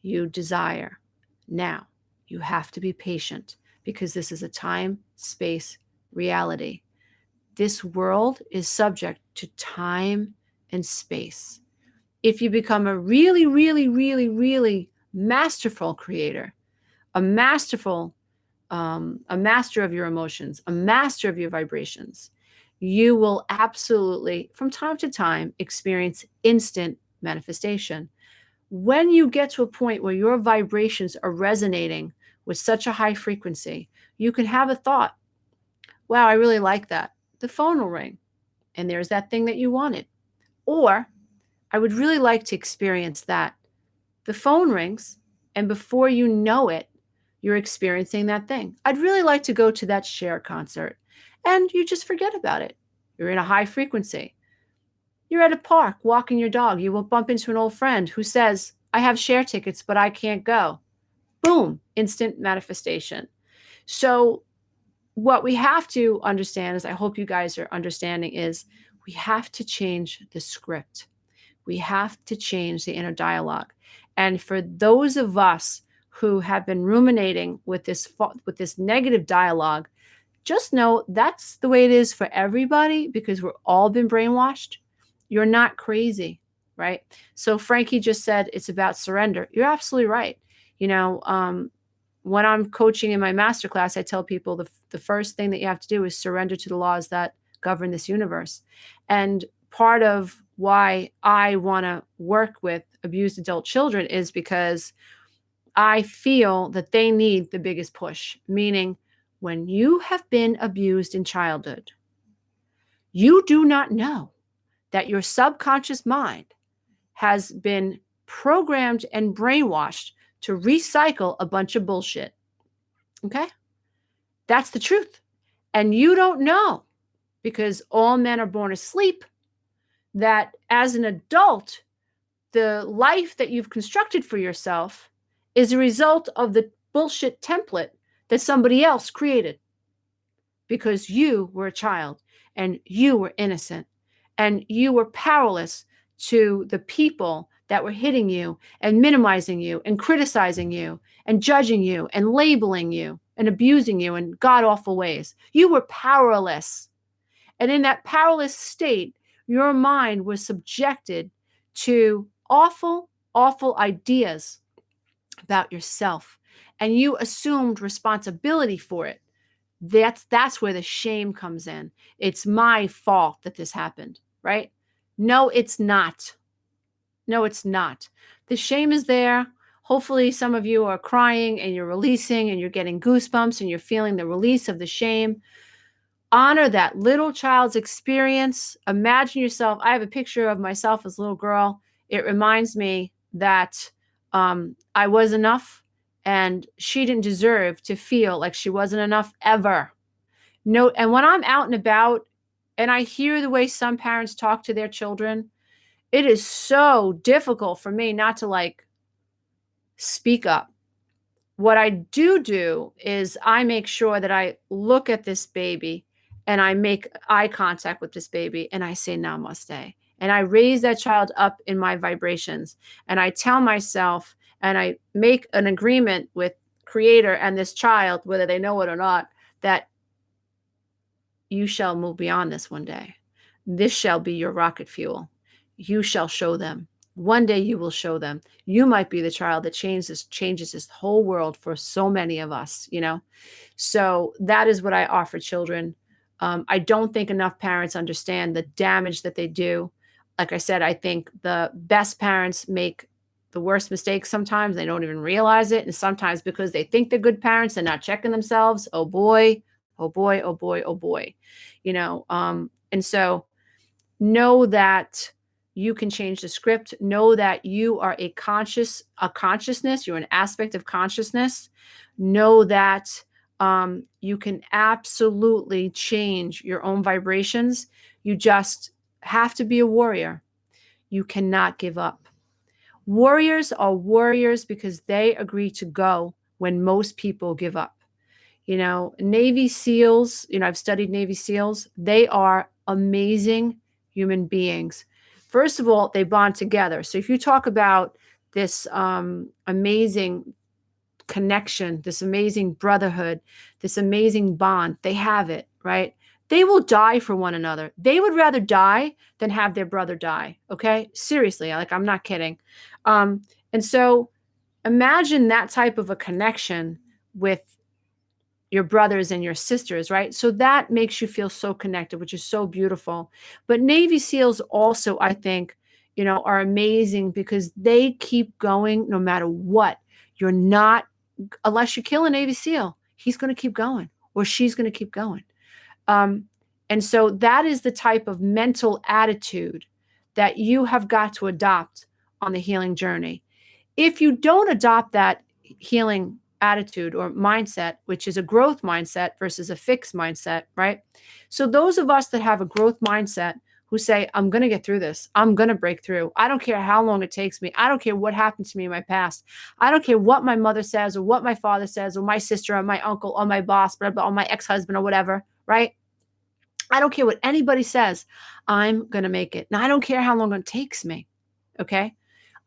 S1: you desire. Now, you have to be patient because this is a time-space reality. This world is subject to time and space. If you become a really, really, really, really masterful creator, a master of your emotions, a master of your vibrations, you will absolutely, from time to time, experience instant manifestation. When you get to a point where your vibrations are resonating with such a high frequency, you can have a thought, wow, I really like that. The phone will ring, and there's that thing that you wanted. Or, I would really like to experience that. The phone rings, and before you know it, you're experiencing that thing. I'd really like to go to that Cher concert. And you just forget about it. You're in a high frequency. You're at a park walking your dog. You will bump into an old friend who says, I have Cher tickets, but I can't go. Boom, instant manifestation. So, what we have to understand, as I hope you guys are understanding, is we have to change the script. We have to change the inner dialogue. And for those of us who have been ruminating with this negative dialogue, just know that's the way it is for everybody because we're all been brainwashed. You're not crazy, right? So Frankie just said it's about surrender. You're absolutely right. You know, when I'm coaching in my masterclass, I tell people the first thing that you have to do is surrender to the laws that govern this universe. And part of why I want to work with abused adult children is because I feel that they need the biggest push, meaning when you have been abused in childhood, you do not know that your subconscious mind has been programmed and brainwashed to recycle a bunch of bullshit. Okay? That's the truth. And you don't know because all men are born asleep that as an adult, the life that you've constructed for yourself is a result of the bullshit template that somebody else created because you were a child and you were innocent and you were powerless to the people that were hitting you and minimizing you and criticizing you and judging you and labeling you and abusing you in god awful ways. You were powerless. And in that powerless state, your mind was subjected to awful, awful ideas about yourself. And you assumed responsibility for it. That's where the shame comes in. It's my fault that this happened, right? No, it's not. No, it's not. The shame is there. Hopefully, some of you are crying and you're releasing and you're getting goosebumps and you're feeling the release of the shame. Honor that little child's experience. Imagine yourself. I have a picture of myself as a little girl. It reminds me that I was enough and she didn't deserve to feel like she wasn't enough ever. No, and when I'm out and about and I hear the way some parents talk to their children, it is so difficult for me not to like speak up. What I do is I make sure that I look at this baby and I make eye contact with this baby and I say namaste. And I raise that child up in my vibrations. And I tell myself and I make an agreement with creator and this child, whether they know it or not, that you shall move beyond this one day. This shall be your rocket fuel. You shall show them. One day you will show them. You might be the child that changes this whole world for so many of us, you know? So that is what I offer children. I don't think enough parents understand the damage that they do. Like I said, I think the best parents make the worst mistakes sometimes. They don't even realize it. And sometimes because they think they're good parents, they're not checking themselves. Oh boy, oh boy, oh boy, oh boy. You know, and so know that you can change the script. Know that you are a consciousness. You're an aspect of consciousness. Know that you can absolutely change your own vibrations. You just have to be a warrior. You cannot give up. Warriors are warriors because they agree to go when most people give up. You know, Navy SEALs, you know, I've studied Navy SEALs. They are amazing human beings. First of all, they bond together. So if you talk about this amazing connection, this amazing brotherhood, this amazing bond, they have it, right? They will die for one another. They would rather die than have their brother die. Okay. Seriously. Like, I'm not kidding. And so imagine that type of a connection with your brothers and your sisters, right? So that makes you feel so connected, which is so beautiful. But Navy SEALs also, I think, are amazing because they keep going no matter what. You're not, unless you kill a Navy SEAL, he's going to keep going or she's going to keep going. Um, and so that is the type of mental attitude that you have got to adopt on the healing journey. If you don't adopt that healing attitude or mindset, which is a growth mindset versus a fixed mindset, right? So those of us that have a growth mindset who say, I'm going to get through this, I'm going to break through. I don't care how long it takes me. I don't care what happened to me in my past. I don't care what my mother says or what my father says or my sister or my uncle or my boss, blah, blah, or my ex-husband or whatever, right? I don't care what anybody says. I'm going to make it. Now, I don't care how long it takes me. Okay.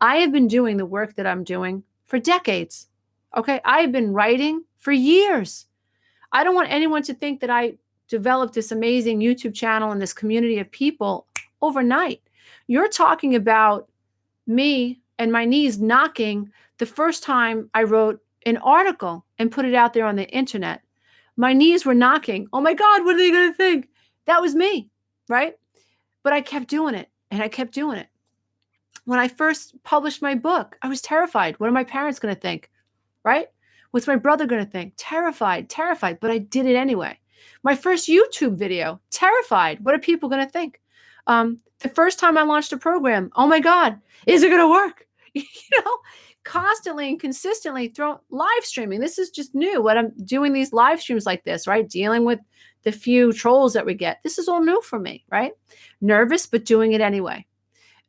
S1: I have been doing the work that I'm doing for decades. Okay. I have been writing for years. I don't want anyone to think that I developed this amazing YouTube channel and this community of people overnight. You're talking about me and my knees knocking the first time I wrote an article and put it out there on the internet. My knees were knocking. Oh my God, what are they going to think? That was me, right? But I kept doing it and I kept doing it. When I first published my book, I was terrified. What are my parents going to think, right? What's my brother going to think? Terrified, but I did it anyway. My first YouTube video, terrified. What are people going to think? The first time I launched a program, oh my God, is it going to work? Constantly and consistently live streaming. This is just new. What I'm doing these live streams like this, right? Dealing with the few trolls that we get. This is all new for me, right? Nervous, but doing it anyway.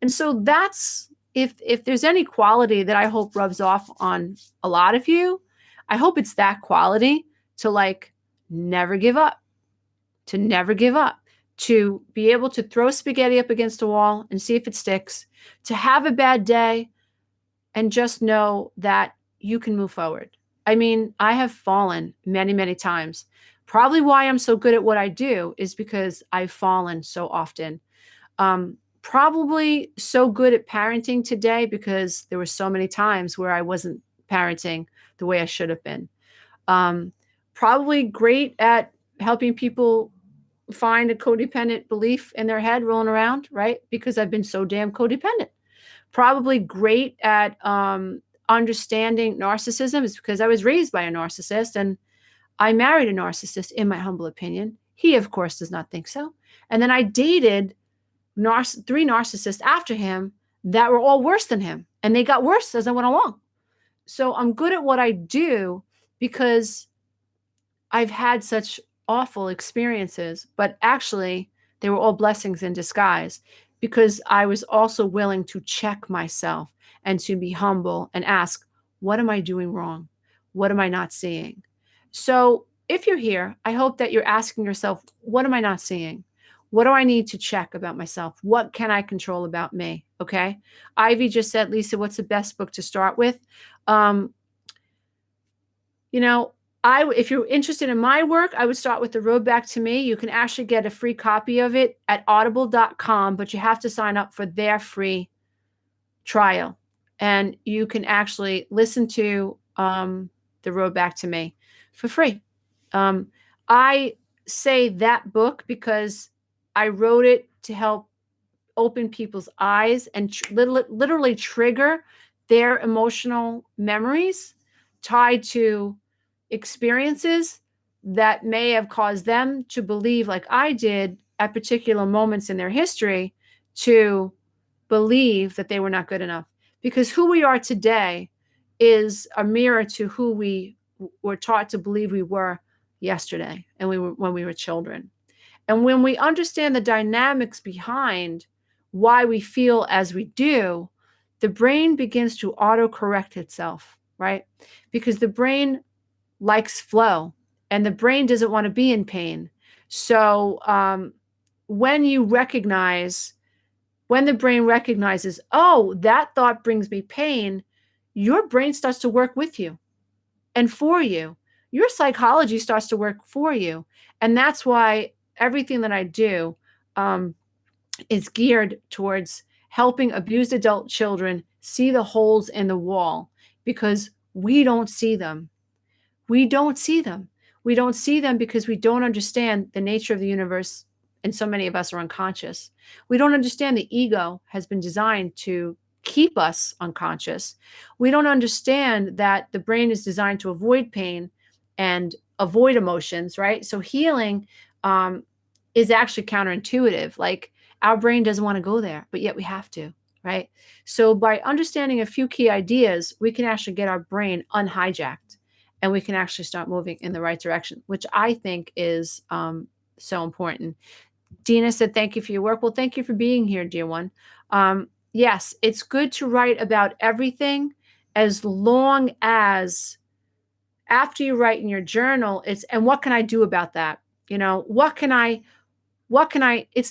S1: And so that's, if there's any quality that I hope rubs off on a lot of you, I hope it's that quality to never give up, to be able to throw spaghetti up against a wall and see if it sticks, to have a bad day and just know that you can move forward. I mean, I have fallen many, many times. Probably why I'm so good at what I do is because I've fallen so often. Probably so good at parenting today because there were so many times where I wasn't parenting the way I should have been. Probably great at helping people find a codependent belief in their head rolling around, right? Because I've been so damn codependent. Probably great at understanding narcissism is because I was raised by a narcissist and I married a narcissist, in my humble opinion. He, of course, does not think so. And then I dated 3 narcissists after him that were all worse than him. And they got worse as I went along. So I'm good at what I do because I've had such awful experiences, but actually they were all blessings in disguise because I was also willing to check myself and to be humble and ask, what am I doing wrong? What am I not seeing? So if you're here, I hope that you're asking yourself, what am I not seeing? What do I need to check about myself? What can I control about me? Okay. Ivy just said, Lisa, what's the best book to start with? If you're interested in my work, I would start with The Road Back to Me. You can actually get a free copy of it at audible.com, but you have to sign up for their free trial. And you can actually listen to The Road Back to Me for free. I say that book because I wrote it to help open people's eyes and literally trigger their emotional memories tied to experiences that may have caused them to believe, like I did at particular moments in their history, to believe that they were not good enough. Because who we are today is a mirror to who we were taught to believe we were yesterday and when we were children. And when we understand the dynamics behind why we feel as we do, the brain begins to autocorrect itself, right? Because the brain likes flow and the brain doesn't want to be in pain. So when the brain recognizes, oh, that thought brings me pain, your brain starts to work with you and for you. Your psychology starts to work for you. And that's why everything that I do is geared towards helping abused adult children see the holes in the wall because we don't see them. We don't see them. We don't see them because we don't understand the nature of the universe, and so many of us are unconscious. We don't understand the ego has been designed to keep us unconscious. We don't understand that the brain is designed to avoid pain and avoid emotions, right? So healing um, is actually counterintuitive. Like our brain doesn't want to go there, but yet we have to, right? So by understanding a few key ideas, we can actually get our brain unhijacked and we can actually start moving in the right direction, which I think is so important. Dina said, thank you for your work. Well, thank you for being here, dear one. Yes, it's good to write about everything as long as after you write in your journal, and what can I do about that? It's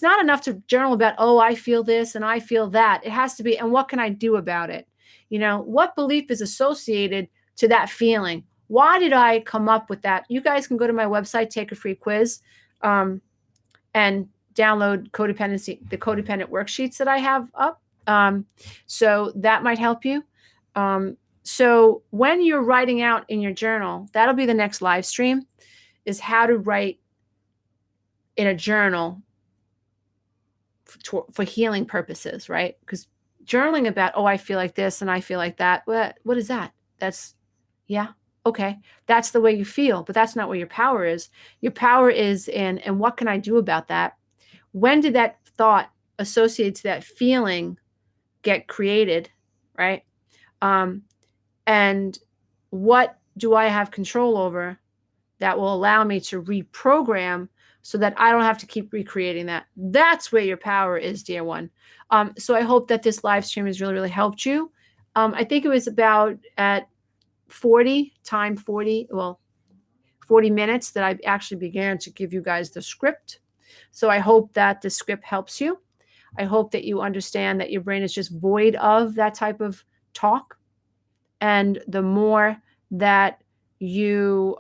S1: not enough to journal about, oh, I feel this and I feel that. It has to be, and what can I do about it? What belief is associated to that feeling? Why did I come up with that? You guys can go to my website, take a free quiz, and download the codependent worksheets that I have up. So that might help you. So when you're writing out in your journal, that'll be the next live stream, is how to write in a journal for healing purposes, right? Because journaling about, oh, I feel like this and I feel like that. What is that? Yeah, okay. That's the way you feel, but that's not where your power is. Your power is in, and what can I do about that? When did that thought associated to that feeling get created, right? And what do I have control over that will allow me to reprogram so that I don't have to keep recreating that? That's where your power is, dear one. So I hope that this live stream has really, really helped you. I think it was about at 40 minutes that I actually began to give you guys the script. So I hope that the script helps you. I hope that you understand that your brain is just void of that type of talk. And the more that you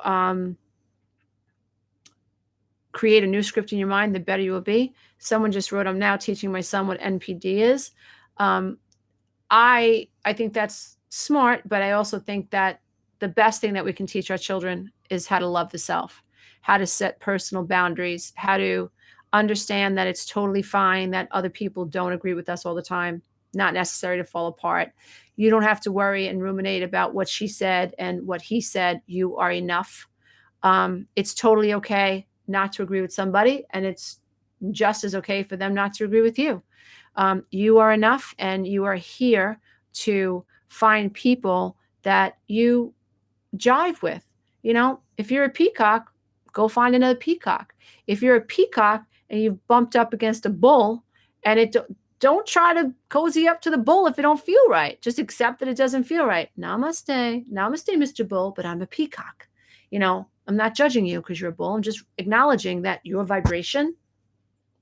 S1: create a new script in your mind, the better you will be. Someone just wrote, I'm now teaching my son what NPD is. I think that's smart, but I also think that the best thing that we can teach our children is how to love the self, how to set personal boundaries, how to understand that it's totally fine that other people don't agree with us all the time, not necessary to fall apart. You don't have to worry and ruminate about what she said and what he said. You are enough. It's totally okay not to agree with somebody, and it's just as okay for them not to agree with you. You are enough, and you are here to find people that you jive with. If you're a peacock, go find another peacock. If you're a peacock and you've bumped up against a bull, and don't try to cozy up to the bull if it don't feel right. Just accept that it doesn't feel right. Namaste, namaste, Mr. Bull, but I'm a peacock. I'm not judging you because you're a bull. I'm just acknowledging that your vibration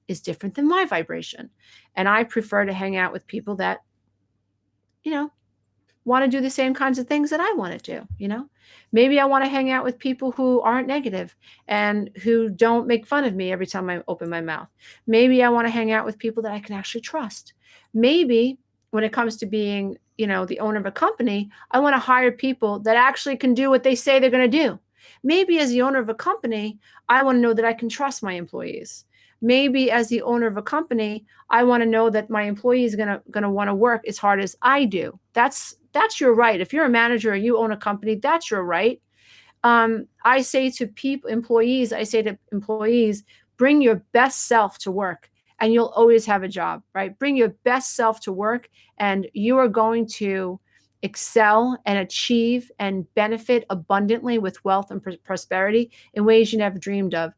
S1: is different than my vibration. And I prefer to hang out with people that, want to do the same kinds of things that I want to do. Maybe I want to hang out with people who aren't negative and who don't make fun of me every time I open my mouth. Maybe I want to hang out with people that I can actually trust. Maybe when it comes to being, the owner of a company, I want to hire people that actually can do what they say they're going to do. Maybe as the owner of a company, I want to know that I can trust my employees. Maybe as the owner of a company, I want to know that my employee is gonna want to work as hard as I do. That's your right. If you're a manager or you own a company, that's your right. I say to employees, bring your best self to work and you'll always have a job, right? Bring your best self to work and you are going to excel and achieve and benefit abundantly with wealth and prosperity in ways you never dreamed of.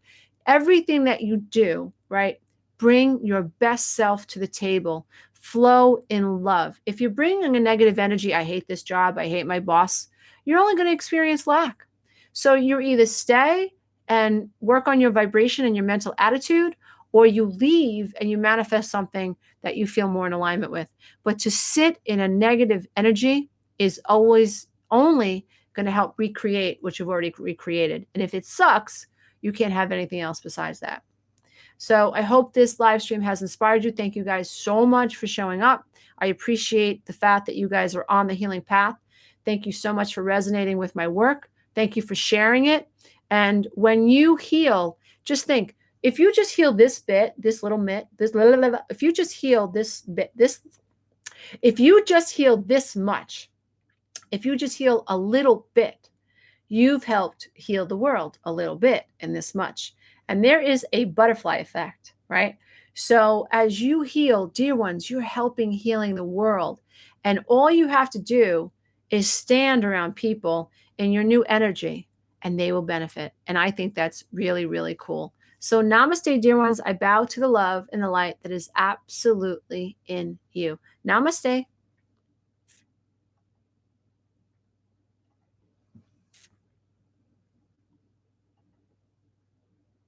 S1: Everything that you do, right? Bring your best self to the table. Flow in love. If you're bringing a negative energy, I hate this job, I hate my boss, you're only going to experience lack. So you either stay and work on your vibration and your mental attitude, or you leave and you manifest something that you feel more in alignment with. But to sit in a negative energy is always only going to help recreate what you've already recreated. And if it sucks, you can't have anything else besides that. So I hope this live stream has inspired you. Thank you guys so much for showing up. I appreciate the fact that you guys are on the healing path. Thank you so much for resonating with my work. Thank you for sharing it. And when you heal, just think, if you just heal this bit, this little bit, if you just heal this bit, if you just heal this much, if you just heal a little bit, you've helped heal the world a little bit in this much. And there is a butterfly effect, right? So as you heal, dear ones, you're helping healing the world. And all you have to do is stand around people in your new energy and they will benefit. And I think that's really, really cool. So namaste, dear ones. I bow to the love and the light that is absolutely in you. Namaste.